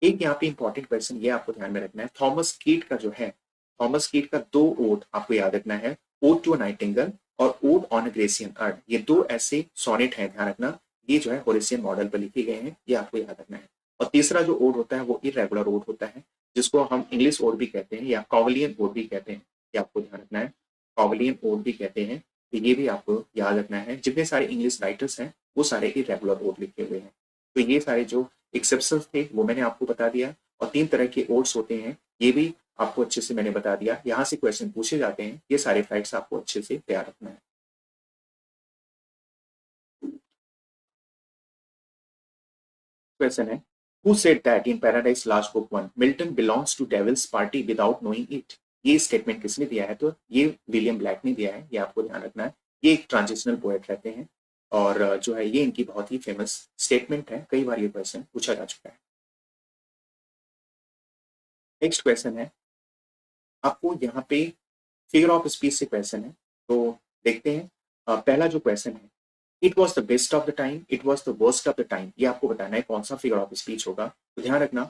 एक यहाँ पे इंपॉर्टेंट क्वेश्चन ये आपको ध्यान में रखना है, थॉमस कीट का जो है, थॉमस कीट का दो ओड आपको याद रखना है, ओड टू नाइटिंगेल और ओड ऑन ग्रेसियन अर्थ, ये दो ऐसे सोनेट हैं, ध्यान रखना, ये जो है होरेसियन मॉडल पर लिखे गए हैं, ये आपको याद रखना है। और तीसरा जो ओड होता है वो इरेगुलर ओड होता है, जिसको हम इंग्लिश ओड भी कहते हैं या कॉवलियन ओड भी कहते हैं, ये आपको ध्यान रखना है, कॉवलियन ओड भी कहते हैं। तो ये भी आपको याद रखना है, जितने सारे इंग्लिश राइटर्स हैं वो सारे इरेगुलर ओड लिखे हुए हैं। तो ये सारे जो एक्सेप्शंस थे वो मैंने आपको बता दिया, और तीन तरह के ओड्स होते हैं ये भी आपको अच्छे से मैंने बता दिया। यहाँ से क्वेश्चन पूछे जाते हैं, ये सारे फैक्ट्स आपको अच्छे से तैयार रखना है। क्वेश्चन है, who said that in paradise lost book one Milton belongs to devils party without knowing it? ये स्टेटमेंट किसने दिया है? तो ये विलियम ब्लैक ने दिया है, ये आपको ध्यान रखना है। ये एक ट्रांजिशनल पोएट रहते हैं, और जो है ये इनकी बहुत ही फेमस स्टेटमेंट है, कई बार ये क्वेश्चन पूछा जा चुका है। नेक्स्ट क्वेश्चन है, आपको यहाँ पे फिगर ऑफ स्पीच से क्वेश्चन है, तो देखते हैं। पहला जो क्वेश्चन है, it was the best of the time, it was the worst of the time, ये आपको बताना है कौन सा फिगर ऑफ स्पीच होगा। तो ध्यान रखना,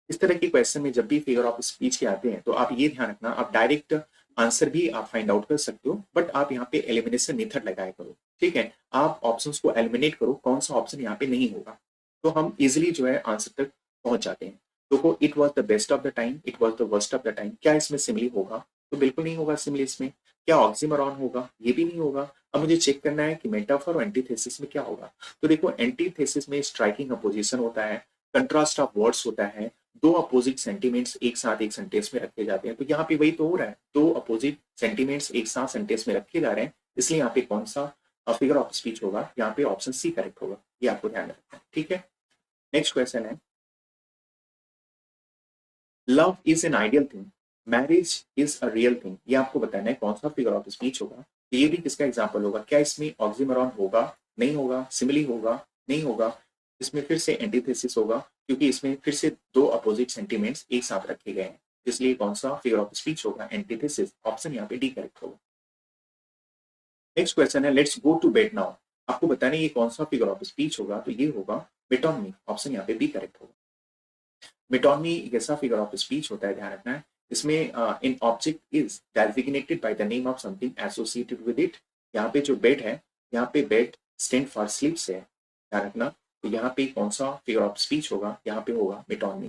इस तरह के क्वेश्चन में जब भी फिगर ऑफ स्पीच के आते हैं तो आप ये ध्यान रखना, आप डायरेक्ट आंसर भी आप फाइंड आउट कर सकते हो, बट आप यहाँ पे एलिमिनेशन मेथड लगाया करो। ठीक है, आप ऑप्शंस को एलिमिनेट करो, कौन सा ऑप्शन यहाँ पे नहीं होगा, तो हम इजिली जो है आंसर तक पहुंच जाते हैं। देखो, it was the best of the time, it was the worst of the time, क्या इसमें सिमिली होगा? तो बिल्कुल नहीं होगा सिमिली इसमें। क्या ऑक्सीमोरॉन होगा? ये भी नहीं होगा। अब मुझे चेक करना है कि मेटाफर और एंटीथेसिस में क्या होगा। तो देखो, एंटीथेसिस में स्ट्राइकिंग अपोजिशन होता है, कंट्रास्ट ऑफ वर्ड्स होता है, दो अपोजिट सेंटीमेंट्स एक साथ एक सेंटेंस में रखे जाते हैं। तो यहाँ पे वही तो हो रहा है, दो अपोजिट सेंटीमेंट्स एक साथ सेंटेंस में रखे जा रहे हैं, इसलिए यहाँ पे कौन सा फिगर ऑफ स्पीच होगा? यहाँ पे ऑप्शन सी करेक्ट होगा, ये आपको ध्यान रखना है। ठीक है, नेक्स्ट क्वेश्चन है, love is an ideal thing, marriage is a real thing, ये आपको बताना है कौन सा फिगर ऑफ स्पीच होगा। तो ये भी किसका एग्जाम्पल होगा? क्या इसमें ऑक्सीमोरॉन होगा? नहीं होगा। सिमिली होगा? नहीं होगा। इसमें फिर से एंटीथेसिस होगा, क्योंकि इसमें फिर से दो अपोजिट सेंटीमेंट्स एक साथ रखे गए हैं, इसलिए कौन सा फिगर ऑफ स्पीच होगा? एंटीथेसिस, ऑप्शन यहाँ पे डी करेक्ट होगा। नेक्स्ट क्वेश्चन है, let's go to bed now, आपको बताना है ये कौन सा फिगर ऑफ स्पीच होगा। तो ये होगा मेटोनमी, ऑप्शन यहाँ पे बी करेक्ट होगा। मेटोनमी एक ऐसा फिगर ऑफ स्पीच होता है, ध्यान रखना है, इसमें an object is designated by the name of something associated with it. यहाँ पे जो बेड है, यहाँ पे बेड स्टैंड फॉर स्लीप्स है, ध्यान रखना। तो यहाँ पे कौन सा फिगर ऑफ स्पीच होगा? यहाँ पे होगा मेटोनमी।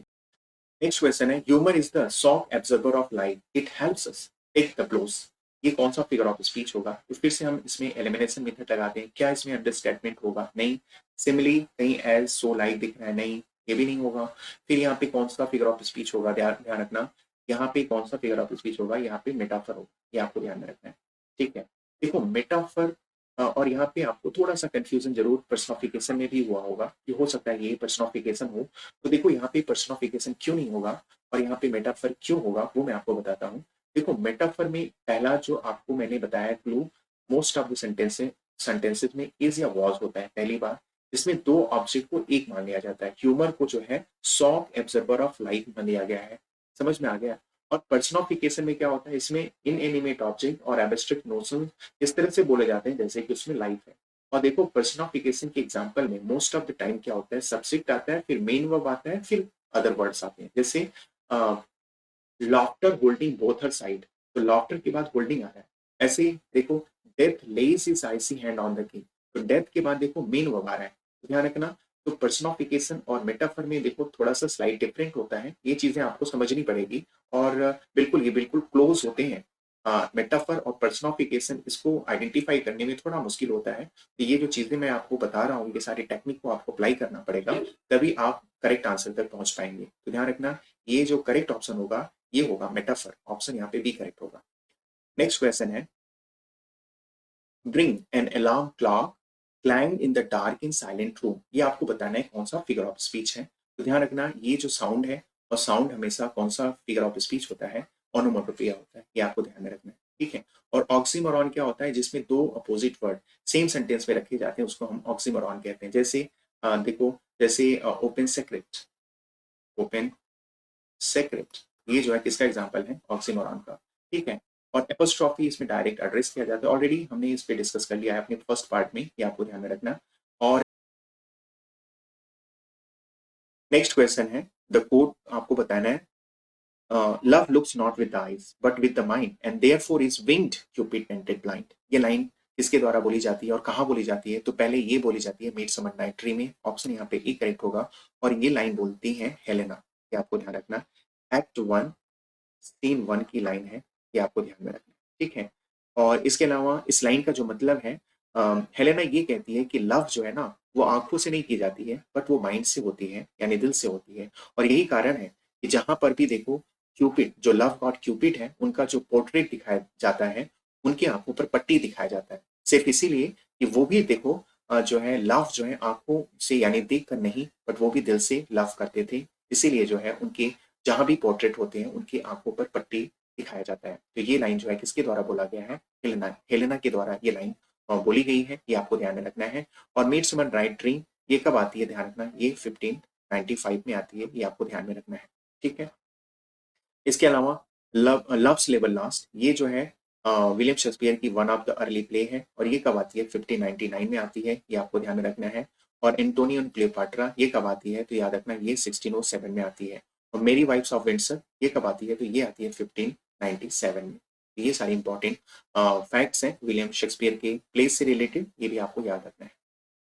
नेक्स्ट क्वेश्चन है, humour is the soft absorber of light, it helps us take the blows, ये कौन सा फिगर ऑफ स्पीच होगा? तो फिर से हम इसमें एलिमिनेशन मेथड लगाते हैं, क्या इसमें अंडरस्टेटमेंट होगा? नहीं। सिमिली, कहीं एज सो लाइक दिख रहा है, नहीं, ये भी नहीं होगा। फिर यहाँ पे कौन सा फिगर ऑफ स्पीच होगा? ध्यान ध्यान रखना, यहाँ पे कौन सा फिगर ऑफ स्पीच होगा? यहाँ पे मेटाफर होगा, ये आपको ध्यान में रखना है। ठीक है, देखो मेटाफर और यहाँ पे आपको थोड़ा सा कंफ्यूजन जरूर पर्सनिफिकेशन में भी हुआ होगा कि हो सकता है ये पर्सनिफिकेशन हो। तो देखो यहाँ पे पर्सनिफिकेशन क्यों नहीं होगा और यहाँ पे मेटाफर क्यों होगा वो मैं आपको बताता हूँ। देखो मेटाफर में पहला जो आपको मैंने बताया clue, most of the sentences में इज या वॉज होता है पहली बार, जिसमें दो ऑब्जेक्ट को एक मान लिया जाता है। ह्यूमर को जो है सॉफ्ट एब्जर्वर ऑफ लाइट मान लिया गया है। समझ में आ गया। और पर्सनिफिकेशन में क्या होता है, इसमें इनएनिमेट ऑब्जेक्ट और एब्स्ट्रैक्ट नोशन इस तरह से बोले जाते हैं जैसे कि उसमें लाइफ है। और देखो पर्सनिफिकेशन के एग्जांपल में मोस्ट ऑफ द टाइम क्या होता है, सब्जेक्ट आता है, फिर मेन वर्ब आता है, फिर अदर वर्ड्स आते हैं। जैसे laughter holding both her side, तो लॉफ्टर के बाद होल्डिंग आ रहा है। ऐसे ही देखो death lays his icy hand on the king, तो डेथ के बाद देखो मेन वर्ब आ रहा है। तो ध्यान रखना। तो पर्सनिफिकेशन और मेटाफर में देखो थोड़ा सा स्लाइड डिफरेंट होता है, ये चीजें आपको समझनी पड़ेगी। और बिल्कुल ये बिल्कुल क्लोज होते हैं। मेटाफर और पर्सनिफिकेशन इसको आइडेंटिफाई करने में थोड़ा मुश्किल होता है। तो ये जो चीजें मैं आपको बता रहा हूँ ये सारी टेक्निक को आपको अप्लाई करना पड़ेगा, तभी आप करेक्ट आंसर तक पहुंच पाएंगे। तो ध्यान रखना, ये जो करेक्ट ऑप्शन होगा ये होगा मेटाफर, ऑप्शन यहाँ पे बी करेक्ट होगा। नेक्स्ट क्वेश्चन है, bring an alarm clock clang in the dark in silent room, ये आपको बताना है कौन सा फिगर ऑफ स्पीच है। तो ध्यान रखना ये जो साउंड है, और साउंड हमेशा कौन सा फिगर ऑफ स्पीच होता है, ओनोमोटोपिया होता है, ये आपको ध्यान में रखना है। ठीक है। और ऑक्सीमोरॉन क्या होता है, जिसमें दो अपोजिट वर्ड सेम सेंटेंस में रखे जाते हैं उसको हम ऑक्सीमोरॉन कहते हैं। जैसे देखो जैसे ओपन सेक्रेट, ओपन सेक्रेट, ये जो है किसका एग्जांपल है, ऑक्सीमोरॉन का। ठीक है। और एपोस्ट्रॉफी इसमें डायरेक्ट एड्रेस किया जाता है, ऑलरेडी हमने इस पे डिस्कस कर लिया है अपने फर्स्ट पार्ट में, ये आपको ध्यान में रखना। और नेक्स्ट क्वेश्चन है, द कोड आपको बताना है, love looks not with the eyes but with the mind and therefore is winged Cupid ended blind, ये लाइन किसके द्वारा बोली जाती है और कहाँ बोली जाती है। तो पहले ये बोली जाती है मिडसमर नाइट ट्री में, ऑप्शन यहाँ पे ई करेक्ट होगा। और ये लाइन बोलती है हेलेना, ये आपको ध्यान रखना। एक्ट 1 सीन 1 की लाइन है, ये आपको ध्यान में रखना है। ठीक है। और इसके अलावा इस लाइन का जो मतलब है, हेलेना ये कहती है कि लव जो है ना वो आंखों से नहीं की जाती है बट वो माइंड से होती है, यानी दिल से होती है। और यही कारण है कि जहां पर भी देखो क्यूपिड, जो लव गॉड क्यूपिड है, उनका जो पोर्ट्रेट दिखाया जाता है, उनकी आंखों पर पट्टी दिखाया जाता है, सिर्फ इसीलिए कि वो भी देखो जो है लव जो है आंखों से यानी देख कर नहीं, बट वो भी दिल से लव करते थे। इसीलिए जो है उनके जहां भी पोर्ट्रेट होते हैं उनकी आंखों पर पट्टी दिखाया जाता है। तो ये लाइन जो है किसके द्वारा बोला गया है, हेलेना, हेलेना के द्वारा ये लाइन बोली गई है, ये आपको ध्यान में रखना है। और मिडसमर नाइट ड्रीम ये कब आती है, ध्यान रखना, ये 1595 में आती है, ये आपको ध्यान में रखना है। ठीक है। इसके अलावा लव्स लेबर लास्ट, ये जो है विलियम शेक्सपियर की one of the early play है, और ये कब आती है, 1599 में आती है, ये आपको ध्यान में रखना है। और एंटोनियो एंड क्लियोपाट्रा ये कब आती है, तो याद रखना ये 1607 में आती है। और मेरी वाइफ्स ऑफ विंडसर ये कब आती है, तो ये आती है 1597 में। तो ये सारी इंपॉर्टेंट फैक्ट्स हैं विलियम शेक्सपियर के प्लेस से रिलेटेड, ये भी आपको याद रखना है।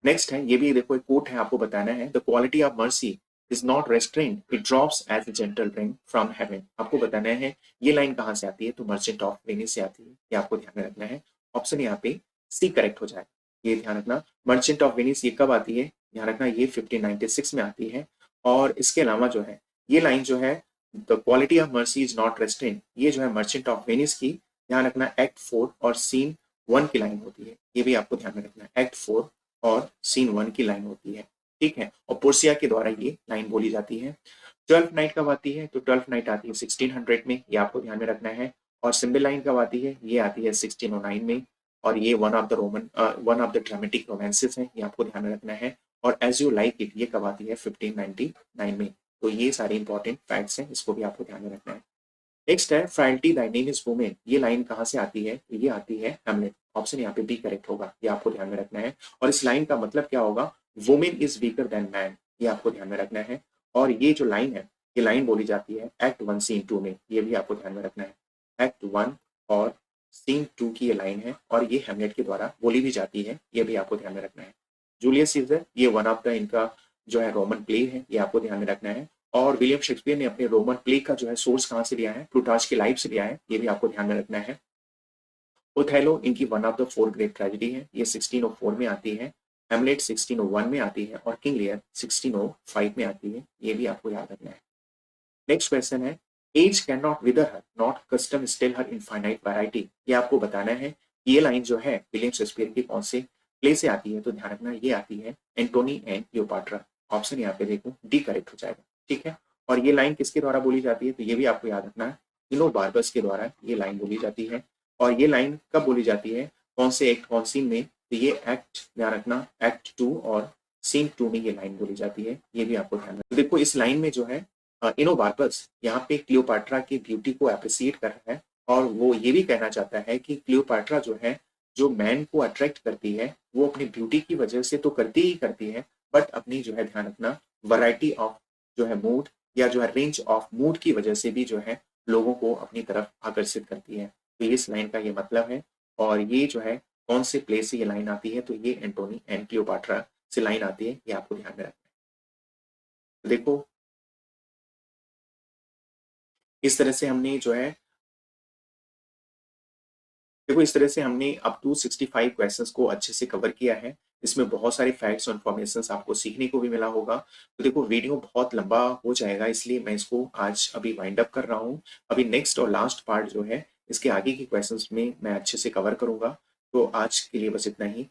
नेक्स्ट है, ये भी देखो एक कोट है, आपको बताना है, the quality of mercy is not restrained, it drops as a gentle rain from heaven, आपको बताना है ये लाइन कहाँ से आती है, तो मर्चेंट ऑफ वेनिस से आती है, ये आपको ध्यान में रखना है। ऑप्शन यहाँ पे सी करेक्ट हो जाए, ये ध्यान रखना। मर्चेंट ऑफ वेनिस ये कब आती है, ध्यान रखना ये 1596 में आती है। और इसके अलावा जो है ये लाइन जो है, the quality of mercy is not restrained, ये जो है मर्चेंट ऑफ वेनिस की, ध्यान रखना एक्ट 4 और सीन 1 की लाइन होती है, ये भी आपको ध्यान में रखना है, एक्ट 4 और सीन 1 की लाइन होती है। ठीक है। और पोर्सिया के द्वारा ये लाइन बोली जाती है। 12th नाइट कब आती है, तो 12th नाइट आती है 1600 में, ये आपको ध्यान में रखना है। और सिम्बल लाइन कब आती है, ये आती है 1609 में, और ये one of the dramatic romances है, ये आपको ध्यान में रखना है। और एज यू लाइक इट ये कब आती है, 1599 में। तो ये सारे इंपॉर्टेंट फैक्ट्स हैं, इसको भी आपको ध्यान में रखना है। नेक्स्ट है, फ्राइल्टी दाई नेम इज वुमेन, ये लाइन कहाँ से आती है, ये आती है हैमलेट, ऑप्शन यहाँ पे बी करेक्ट होगा, ये आपको ध्यान में रखना है। और इस लाइन का मतलब क्या होगा, women is weaker then man, ये आपको ध्यान में रखना है। और ये जो लाइन है, ये लाइन बोली जाती है एक्ट 1 सीन 2 में, ये भी आपको ध्यान में रखना है। एक्ट 1 और सीन 2 की ये लाइन है, और ये हैमलेट के द्वारा बोली भी जाती है, ये भी आपको ध्यान में रखना है। जूलियस सीजर ये वन ऑफ द इनका जो है रोमन प्ले है, ये आपको ध्यान में रखना है। और विलियम शेक्सपियर ने अपने रोमन प्ले का जो है सोर्स कहाँ से लिया है, प्लूटार्च की लाइफ से लिया है, ये भी आपको ध्यान में रखना है। ओथेलो इनकी one of the 4 great tragedy है, ये 1604 में आती है। हेमलेट 1601 में आती है, और किंग लियर 1605 में आती है, ये भी आपको याद रखना है। नेक्स्ट क्वेश्चन है, age cannot wither her, nor custom stale her infinite variety, ये आपको बताना है ये लाइन जो है विलियम शेक्सपियर की कौन से प्ले से आती है, तो ध्यान रखना ये आती है एंटोनी एंड क्लियोपाट्रा। ऑप्शन यहाँ पे देखो डी करेक्ट हो जाएगा, ठीक है। और ये लाइन किसके द्वारा बोली जाती है, तो ये भी आपको याद रखना है, इनो बार्बस के द्वारा ये लाइन बोली जाती है। और ये लाइन कब बोली जाती है, कौन से एक्ट, कौन सीन में, तो ये एक्ट ध्यान रखना एक्ट 2 और सीन 2 में ये लाइन बोली जाती है, ये भी आपको ध्यान रखना। तो देखो इस लाइन में जो है इनो बार्बस यहाँ पे क्लियोपाट्रा की ब्यूटी को अप्रिसिएट कर रहा है, और वो ये भी कहना चाहता है कि क्लियोपाट्रा जो है, जो मैन को अट्रैक्ट करती है, वो अपनी ब्यूटी की वजह से तो करती ही करती है, बट अपनी जो है ध्यान रखना वैरायटी ऑफ जो है मूड या जो है रेंज ऑफ मूड की वजह से भी जो है लोगों को अपनी तरफ आकर्षित करती है। तो इस लाइन का ये मतलब है। और ये जो है कौन से प्ले से ये लाइन आती है, तो ये एंटोनी एंड क्लियोपाट्रा से लाइन आती है, ये आपको ध्यान में रखना है। तो देखो इस तरह से हमने जो है, देखो इस तरह से हमने अप टू 65 क्वेश्चंस को अच्छे से कवर किया है। इसमें बहुत सारे फैक्ट्स और इन्फॉर्मेशंस आपको सीखने को भी मिला होगा। तो देखो वीडियो बहुत लंबा हो जाएगा, इसलिए मैं इसको आज अभी वाइंड अप कर रहा हूँ। अभी नेक्स्ट और लास्ट पार्ट जो है इसके आगे के क्वेश्चंस में मैं अच्छे से कवर करूंगा। तो आज के लिए बस इतना ही।